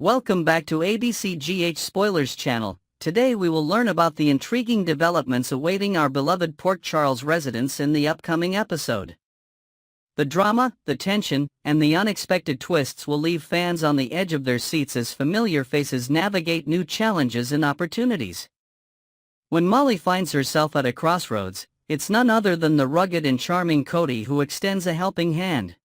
Welcome back to ABCGH Spoilers channel. Today we will learn about the intriguing developments awaiting our beloved Port Charles residents in the upcoming episode. The drama, the tension, and the unexpected twists will leave fans on the edge of their seats as familiar faces navigate new challenges and opportunities. When Molly finds herself at a crossroads, it's none other than the rugged and charming Cody who extends a helping hand.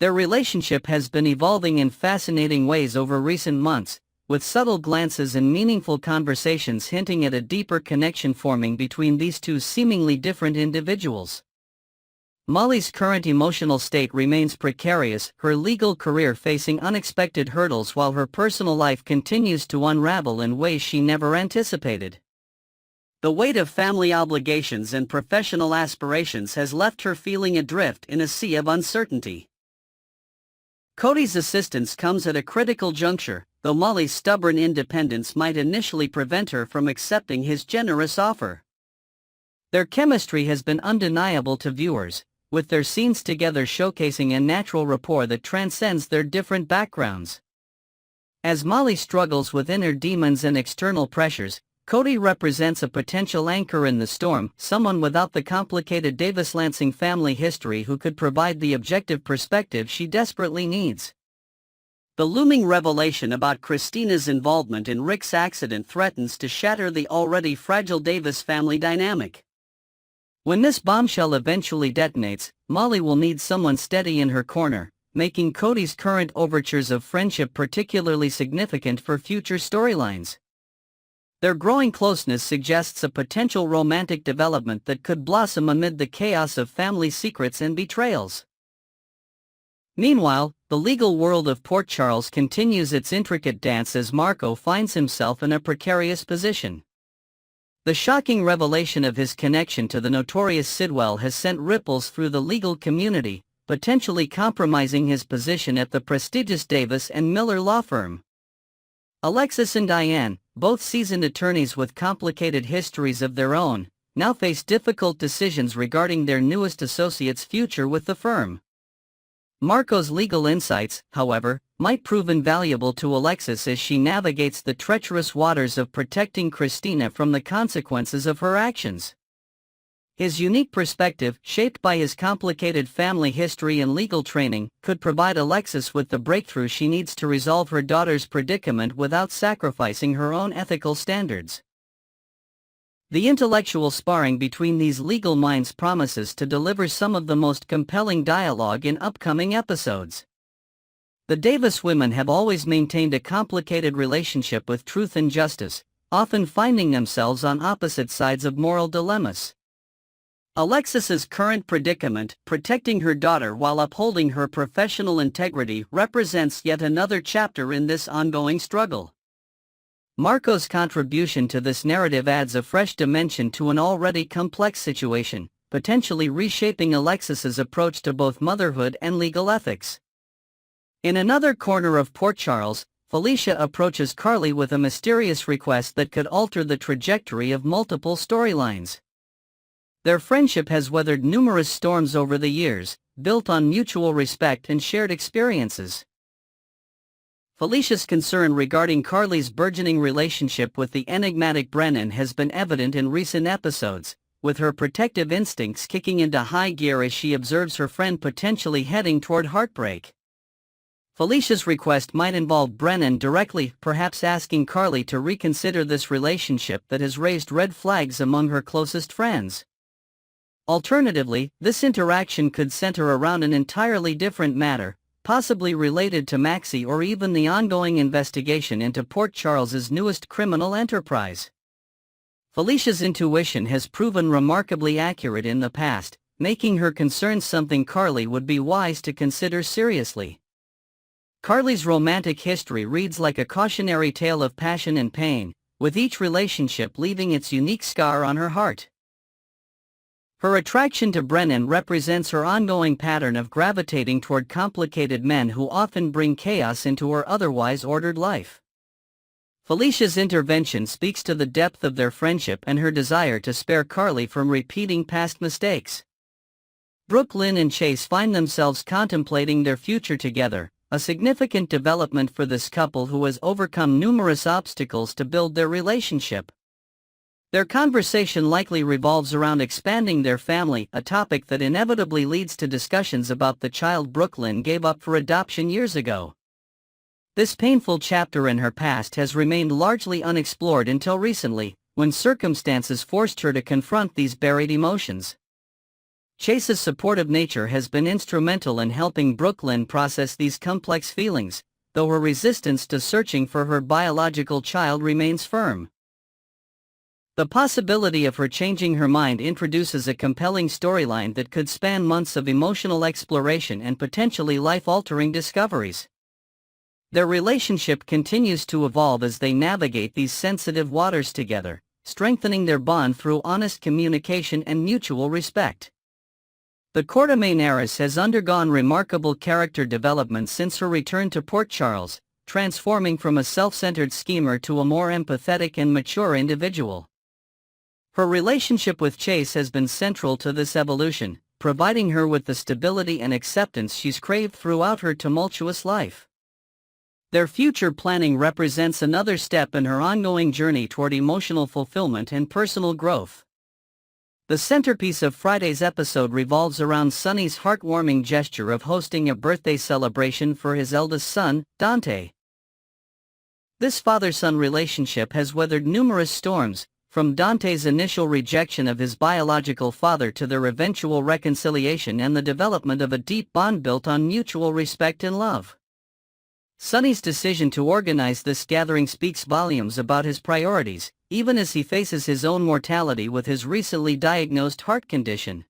Their relationship has been evolving in fascinating ways over recent months, with subtle glances and meaningful conversations hinting at a deeper connection forming between these two seemingly different individuals. Molly's current emotional state remains precarious, her legal career facing unexpected hurdles while her personal life continues to unravel in ways she never anticipated. The weight of family obligations and professional aspirations has left her feeling adrift in a sea of uncertainty. Cody's assistance comes at a critical juncture, though Molly's stubborn independence might initially prevent her from accepting his generous offer. Their chemistry has been undeniable to viewers, with their scenes together showcasing a natural rapport that transcends their different backgrounds. As Molly struggles with inner demons and external pressures, Cody represents a potential anchor in the storm, someone without the complicated Davis-Lansing family history who could provide the objective perspective she desperately needs. The looming revelation about Christina's involvement in Rick's accident threatens to shatter the already fragile Davis family dynamic. When this bombshell eventually detonates, Molly will need someone steady in her corner, making Cody's current overtures of friendship particularly significant for future storylines. Their growing closeness suggests a potential romantic development that could blossom amid the chaos of family secrets and betrayals. Meanwhile, the legal world of Port Charles continues its intricate dance as Marco finds himself in a precarious position. The shocking revelation of his connection to the notorious Sidwell has sent ripples through the legal community, potentially compromising his position at the prestigious Davis and Miller law firm. Alexis and Diane, both seasoned attorneys with complicated histories of their own, now face difficult decisions regarding their newest associate's future with the firm. Marco's legal insights, however, might prove invaluable to Alexis as she navigates the treacherous waters of protecting Christina from the consequences of her actions. His unique perspective, shaped by his complicated family history and legal training, could provide Alexis with the breakthrough she needs to resolve her daughter's predicament without sacrificing her own ethical standards. The intellectual sparring between these legal minds promises to deliver some of the most compelling dialogue in upcoming episodes. The Davis women have always maintained a complicated relationship with truth and justice, often finding themselves on opposite sides of moral dilemmas. Alexis's current predicament, protecting her daughter while upholding her professional integrity, represents yet another chapter in this ongoing struggle. Marco's contribution to this narrative adds a fresh dimension to an already complex situation, potentially reshaping Alexis's approach to both motherhood and legal ethics. In another corner of Port Charles, Felicia approaches Carly with a mysterious request that could alter the trajectory of multiple storylines. Their friendship has weathered numerous storms over the years, built on mutual respect and shared experiences. Felicia's concern regarding Carly's burgeoning relationship with the enigmatic Brennan has been evident in recent episodes, with her protective instincts kicking into high gear as she observes her friend potentially heading toward heartbreak. Felicia's request might involve Brennan directly, perhaps asking Carly to reconsider this relationship that has raised red flags among her closest friends. Alternatively, this interaction could center around an entirely different matter, possibly related to Maxie or even the ongoing investigation into Port Charles's newest criminal enterprise. Felicia's intuition has proven remarkably accurate in the past, making her concerns something Carly would be wise to consider seriously. Carly's romantic history reads like a cautionary tale of passion and pain, with each relationship leaving its unique scar on her heart. Her attraction to Brennan represents her ongoing pattern of gravitating toward complicated men who often bring chaos into her otherwise ordered life. Felicia's intervention speaks to the depth of their friendship and her desire to spare Carly from repeating past mistakes. Brooke Lynn and Chase find themselves contemplating their future together, a significant development for this couple who has overcome numerous obstacles to build their relationship. Their conversation likely revolves around expanding their family, a topic that inevitably leads to discussions about the child Brooklyn gave up for adoption years ago. This painful chapter in her past has remained largely unexplored until recently, when circumstances forced her to confront these buried emotions. Chase's supportive nature has been instrumental in helping Brooklyn process these complex feelings, though her resistance to searching for her biological child remains firm. The possibility of her changing her mind introduces a compelling storyline that could span months of emotional exploration and potentially life-altering discoveries. Their relationship continues to evolve as they navigate these sensitive waters together, strengthening their bond through honest communication and mutual respect. The Courtemay heiress has undergone remarkable character development since her return to Port Charles, transforming from a self-centered schemer to a more empathetic and mature individual. Her relationship with Chase has been central to this evolution, providing her with the stability and acceptance she's craved throughout her tumultuous life. Their future planning represents another step in her ongoing journey toward emotional fulfillment and personal growth. The centerpiece of Friday's episode revolves around Sonny's heartwarming gesture of hosting a birthday celebration for his eldest son, Dante. This father-son relationship has weathered numerous storms, from Dante's initial rejection of his biological father to their eventual reconciliation and the development of a deep bond built on mutual respect and love. Sonny's decision to organize this gathering speaks volumes about his priorities, even as he faces his own mortality with his recently diagnosed heart condition.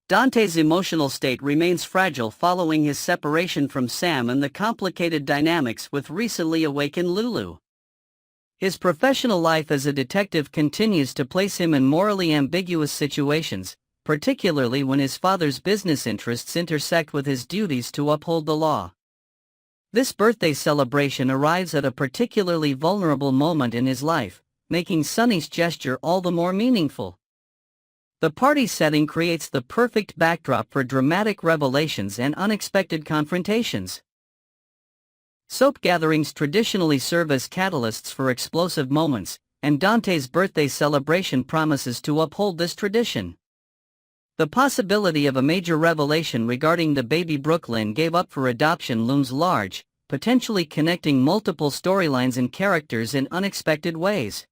Dante's emotional state remains fragile following his separation from Sam and the complicated dynamics with recently awakened Lulu. His professional life as a detective continues to place him in morally ambiguous situations, particularly when his father's business interests intersect with his duties to uphold the law. This birthday celebration arrives at a particularly vulnerable moment in his life, making Sonny's gesture all the more meaningful. The party setting creates the perfect backdrop for dramatic revelations and unexpected confrontations. Soap gatherings traditionally serve as catalysts for explosive moments, and Dante's birthday celebration promises to uphold this tradition. The possibility of a major revelation regarding the baby Brooklyn gave up for adoption looms large, potentially connecting multiple storylines and characters in unexpected ways.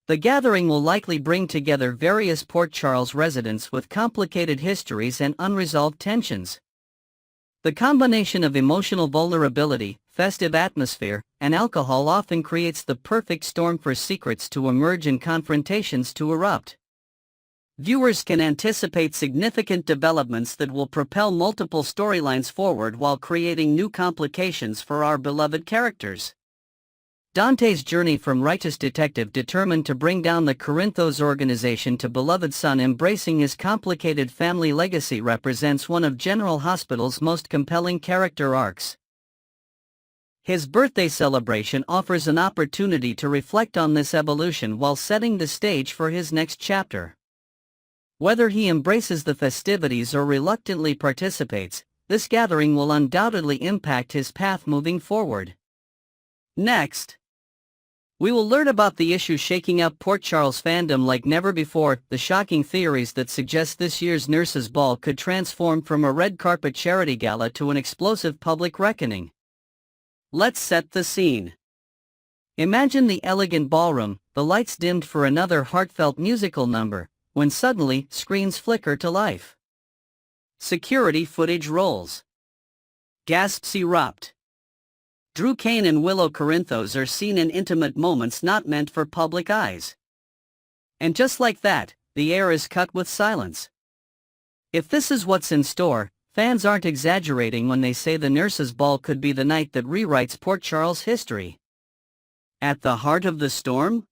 The gathering will likely bring together various Port Charles residents with complicated histories and unresolved tensions. The combination of emotional vulnerability, festive atmosphere, and alcohol often creates the perfect storm for secrets to emerge and confrontations to erupt. Viewers can anticipate significant developments that will propel multiple storylines forward while creating new complications for our beloved characters. Dante's journey from righteous detective determined to bring down the Corinthos organization to beloved son embracing his complicated family legacy represents one of General Hospital's most compelling character arcs. His birthday celebration offers an opportunity to reflect on this evolution while setting the stage for his next chapter. Whether he embraces the festivities or reluctantly participates, this gathering will undoubtedly impact his path moving forward. Next, we will learn about the issue shaking up Port Charles fandom like never before, the shocking theories that suggest this year's Nurses' Ball could transform from a red carpet charity gala to an explosive public reckoning. Let's set the scene. Imagine the elegant ballroom, the lights dimmed for another heartfelt musical number, when suddenly screens flicker to life. Security footage rolls. Gasps erupt. Drew Kane and Willow Corinthos are seen in intimate moments not meant for public eyes. And just like that, the air is cut with silence. If this is what's in store, fans aren't exaggerating when they say the Nurses' Ball could be the night that rewrites Port Charles' history. At the heart of the storm?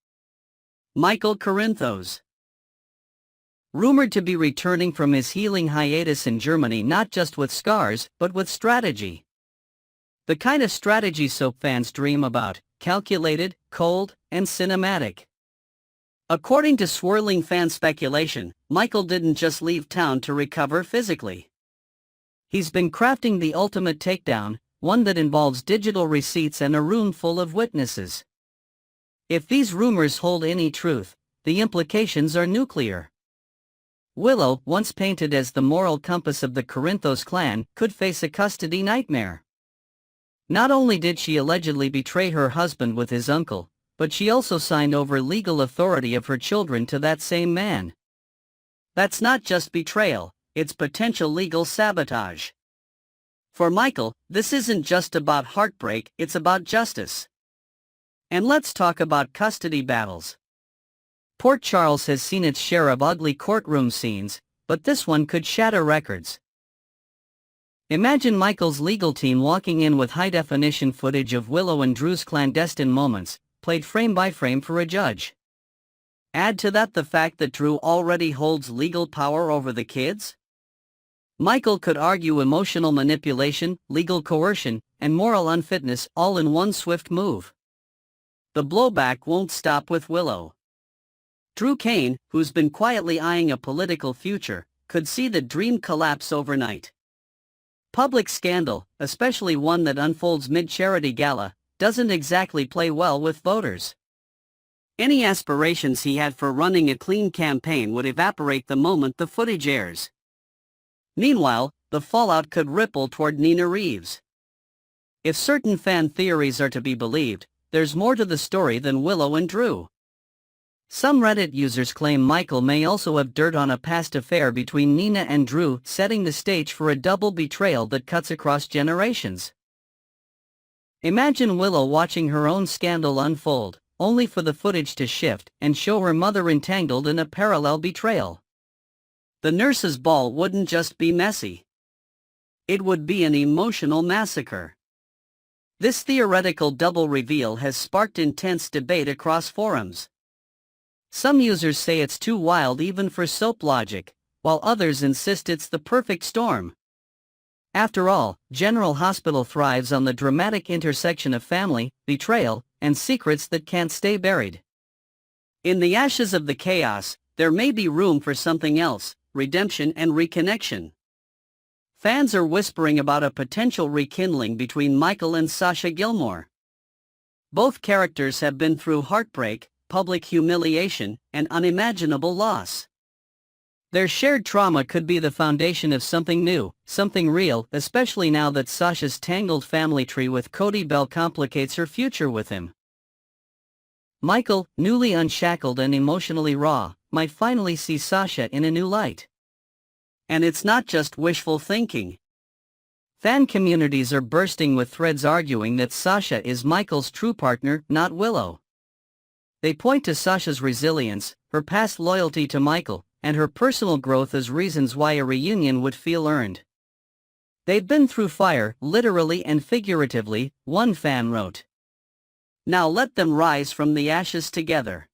Michael Corinthos. Rumored to be returning from his healing hiatus in Germany not just with scars, but with strategy. The kind of strategy soap fans dream about, calculated, cold, and cinematic. According to swirling fan speculation, Michael didn't just leave town to recover physically. He's been crafting the ultimate takedown, one that involves digital receipts and a room full of witnesses. If these rumors hold any truth, the implications are nuclear. Willow, once painted as the moral compass of the Corinthos clan, could face a custody nightmare. Not only did she allegedly betray her husband with his uncle, but she also signed over legal authority of her children to that same man. That's not just betrayal, it's potential legal sabotage. For Michael, this isn't just about heartbreak, it's about justice. And let's talk about custody battles. Port Charles has seen its share of ugly courtroom scenes, but this one could shatter records. Imagine Michael's legal team walking in with high-definition footage of Willow and Drew's clandestine moments, played frame by frame for a judge. Add to that the fact that Drew already holds legal power over the kids. Michael could argue emotional manipulation, legal coercion, and moral unfitness all in one swift move. The blowback won't stop with Willow. Drew Kane, who's been quietly eyeing a political future, could see the dream collapse overnight. Public scandal, especially one that unfolds mid-charity gala, doesn't exactly play well with voters. Any aspirations he had for running a clean campaign would evaporate the moment the footage airs. Meanwhile, the fallout could ripple toward Nina Reeves. If certain fan theories are to be believed, there's more to the story than Willow and Drew. Some Reddit users claim Michael may also have dirt on a past affair between Nina and Drew, setting the stage for a double betrayal that cuts across generations. Imagine Willow watching her own scandal unfold, only for the footage to shift and show her mother entangled in a parallel betrayal. The nurse's ball wouldn't just be messy. It would be an emotional massacre. This theoretical double reveal has sparked intense debate across forums. Some users say it's too wild even for soap logic, while others insist it's the perfect storm. After all, General Hospital thrives on the dramatic intersection of family, betrayal, and secrets that can't stay buried. In the ashes of the chaos, there may be room for something else, redemption and reconnection. Fans are whispering about a potential rekindling between Michael and Sasha Gilmore. Both characters have been through heartbreak, public humiliation, and unimaginable loss. Their shared trauma could be the foundation of something new, something real, especially now that Sasha's tangled family tree with Cody Bell complicates her future with him. Michael, newly unshackled and emotionally raw, might finally see Sasha in a new light. And it's not just wishful thinking. Fan communities are bursting with threads arguing that Sasha is Michael's true partner, not Willow. They point to Sasha's resilience, her past loyalty to Michael, and her personal growth as reasons why a reunion would feel earned. They've been through fire, literally and figuratively, one fan wrote. Now let them rise from the ashes together.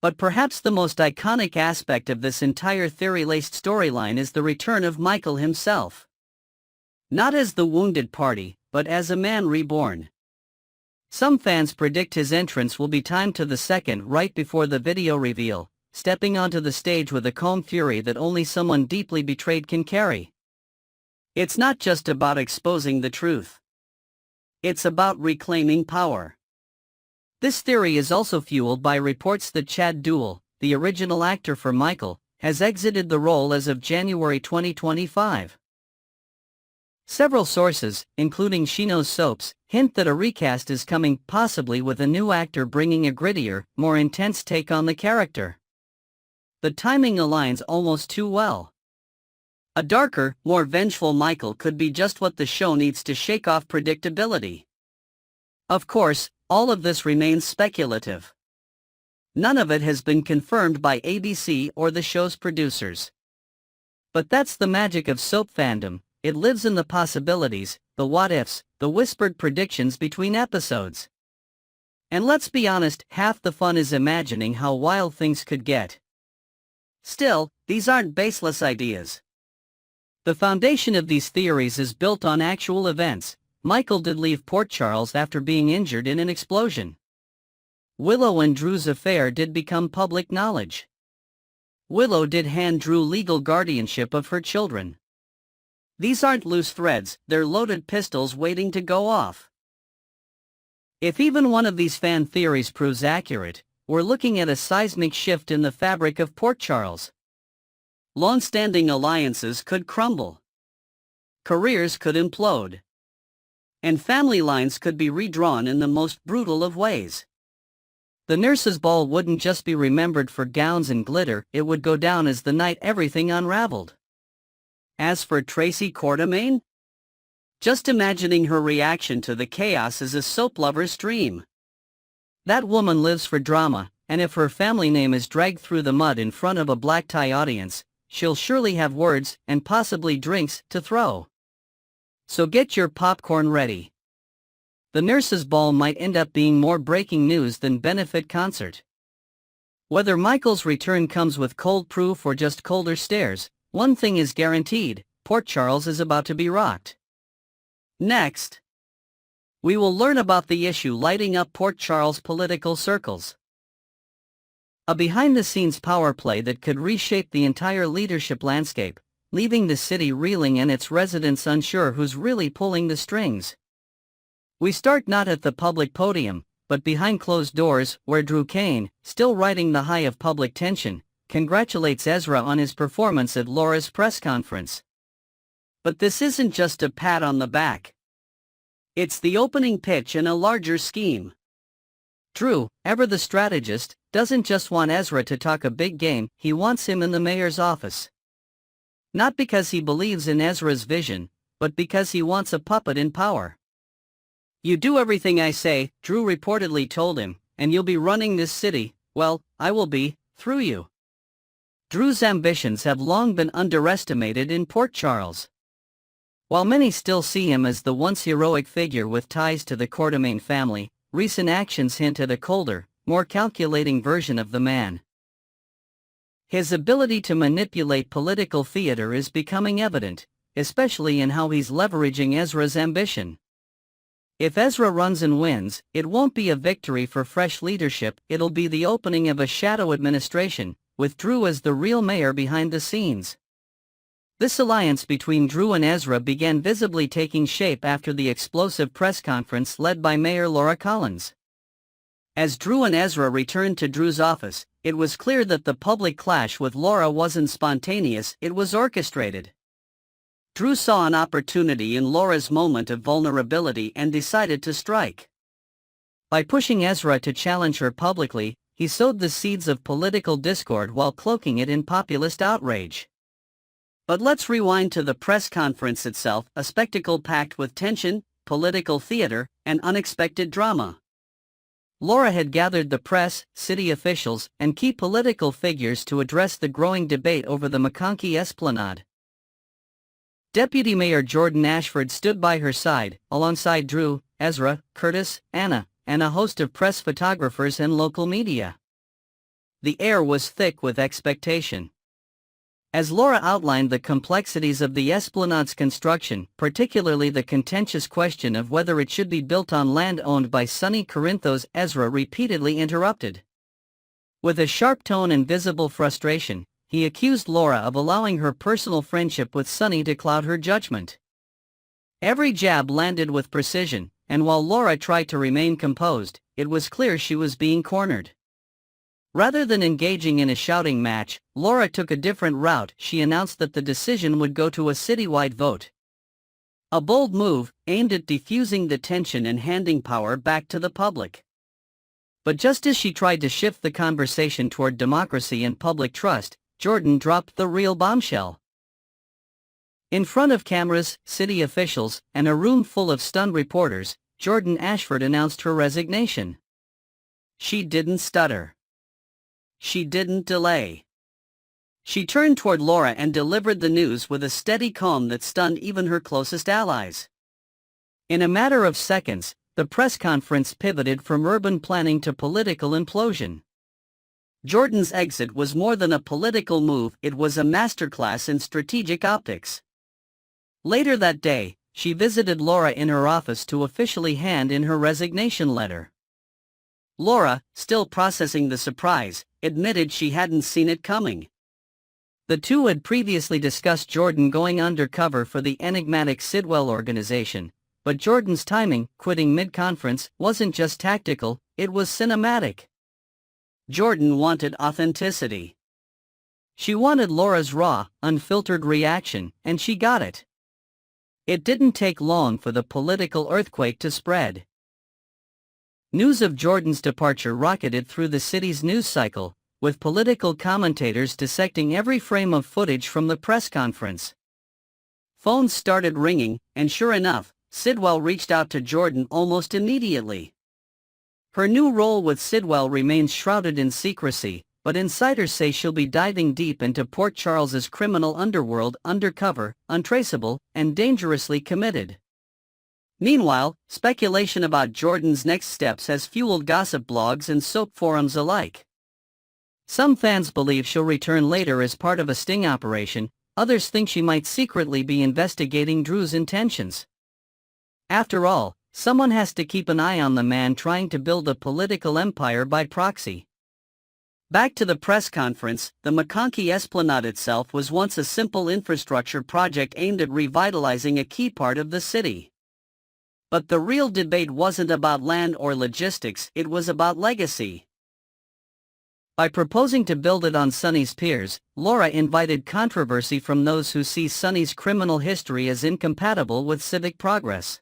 But perhaps the most iconic aspect of this entire theory-laced storyline is the return of Michael himself. Not as the wounded party, but as a man reborn. Some fans predict his entrance will be timed to the second right before the video reveal, stepping onto the stage with a calm fury that only someone deeply betrayed can carry. It's not just about exposing the truth. It's about reclaiming power. This theory is also fueled by reports that Chad Duell, the original actor for Michael, has exited the role as of January 2025. Several sources, including She Knows Soaps, hint that a recast is coming, possibly with a new actor bringing a grittier, more intense take on the character. The timing aligns almost too well. A darker, more vengeful Michael could be just what the show needs to shake off predictability. Of course, all of this remains speculative. None of it has been confirmed by ABC or the show's producers. But that's the magic of soap fandom, it lives in the possibilities, the what-ifs, the whispered predictions between episodes. And let's be honest, half the fun is imagining how wild things could get. Still, these aren't baseless ideas. The foundation of these theories is built on actual events. Michael did leave Port Charles after being injured in an explosion. Willow and Drew's affair did become public knowledge. Willow did hand Drew legal guardianship of her children. These aren't loose threads, they're loaded pistols waiting to go off. If even one of these fan theories proves accurate, we're looking at a seismic shift in the fabric of Port Charles. Long-standing alliances could crumble. Careers could implode. And family lines could be redrawn in the most brutal of ways. The nurses' ball wouldn't just be remembered for gowns and glitter, it would go down as the night everything unraveled. As for Tracy Quartermaine? Just imagining her reaction to the chaos is a soap lover's dream. That woman lives for drama, and if her family name is dragged through the mud in front of a black tie audience, she'll surely have words, and possibly drinks, to throw. So get your popcorn ready. The nurses' ball might end up being more breaking news than benefit concert. Whether Michael's return comes with cold proof or just colder stares, one thing is guaranteed: Port Charles is about to be rocked. Next, we will learn about the issue lighting up Port Charles political circles. A behind-the-scenes power play that could reshape the entire leadership landscape, leaving the city reeling and its residents unsure who's really pulling the strings. We start not at the public podium, but behind closed doors, where Drew Kane, still riding the high of public tension, congratulates Ezra on his performance at Laura's press conference. But this isn't just a pat on the back. It's the opening pitch in a larger scheme. Drew, ever the strategist, doesn't just want Ezra to talk a big game, he wants him in the mayor's office. Not because he believes in Ezra's vision, but because he wants a puppet in power. "You do everything I say," Drew reportedly told him, "and you'll be running this city, well, I will be, through you." Drew's ambitions have long been underestimated in Port Charles. While many still see him as the once heroic figure with ties to the Quartermaine family, recent actions hint at a colder, more calculating version of the man. His ability to manipulate political theater is becoming evident, especially in how he's leveraging Ezra's ambition. If Ezra runs and wins, it won't be a victory for fresh leadership, it'll be the opening of a shadow administration, with Drew as the real mayor behind the scenes. This alliance between Drew and Ezra began visibly taking shape after the explosive press conference led by Mayor Laura Collins. As Drew and Ezra returned to Drew's office, it was clear that the public clash with Laura wasn't spontaneous, it was orchestrated. Drew saw an opportunity in Laura's moment of vulnerability and decided to strike. By pushing Ezra to challenge her publicly, he sowed the seeds of political discord while cloaking it in populist outrage. But let's rewind to the press conference itself, a spectacle packed with tension, political theater, and unexpected drama. Laura had gathered the press, city officials, and key political figures to address the growing debate over the McConkey Esplanade. Deputy Mayor Jordan Ashford stood by her side, alongside Drew, Ezra, Curtis, Anna, and a host of press photographers and local media. The air was thick with expectation. As Laura outlined the complexities of the Esplanade's construction, particularly the contentious question of whether it should be built on land owned by Sonny Corinthos, Ezra repeatedly interrupted. With a sharp tone and visible frustration, he accused Laura of allowing her personal friendship with Sonny to cloud her judgment. Every jab landed with precision, and while Laura tried to remain composed, it was clear she was being cornered. Rather than engaging in a shouting match, Laura took a different route. She announced that the decision would go to a citywide vote. A bold move, aimed at defusing the tension and handing power back to the public. But just as she tried to shift the conversation toward democracy and public trust, Jordan dropped the real bombshell. In front of cameras, city officials, and a room full of stunned reporters, Jordan Ashford announced her resignation. She didn't stutter. She didn't delay. She turned toward Laura and delivered the news with a steady calm that stunned even her closest allies. In a matter of seconds, the press conference pivoted from urban planning to political implosion. Jordan's exit was more than a political move, it was a masterclass in strategic optics. Later that day, she visited Laura in her office to officially hand in her resignation letter. Laura, still processing the surprise, admitted she hadn't seen it coming. The two had previously discussed Jordan going undercover for the enigmatic Sidwell organization, but Jordan's timing, quitting mid-conference, wasn't just tactical, it was cinematic. Jordan wanted authenticity. She wanted Laura's raw, unfiltered reaction, and she got it. It didn't take long for the political earthquake to spread. News of Jordan's departure rocketed through the city's news cycle, with political commentators dissecting every frame of footage from the press conference. Phones started ringing, and sure enough, Sidwell reached out to Jordan almost immediately. Her new role with Sidwell remains shrouded in secrecy, but insiders say she'll be diving deep into Port Charles's criminal underworld, undercover, untraceable, and dangerously committed. Meanwhile, speculation about Jordan's next steps has fueled gossip blogs and soap forums alike. Some fans believe she'll return later as part of a sting operation, others think she might secretly be investigating Drew's intentions. After all, someone has to keep an eye on the man trying to build a political empire by proxy. Back to the press conference, the McConkey Esplanade itself was once a simple infrastructure project aimed at revitalizing a key part of the city. But the real debate wasn't about land or logistics, it was about legacy. By proposing to build it on Sonny's piers, Laura invited controversy from those who see Sonny's criminal history as incompatible with civic progress.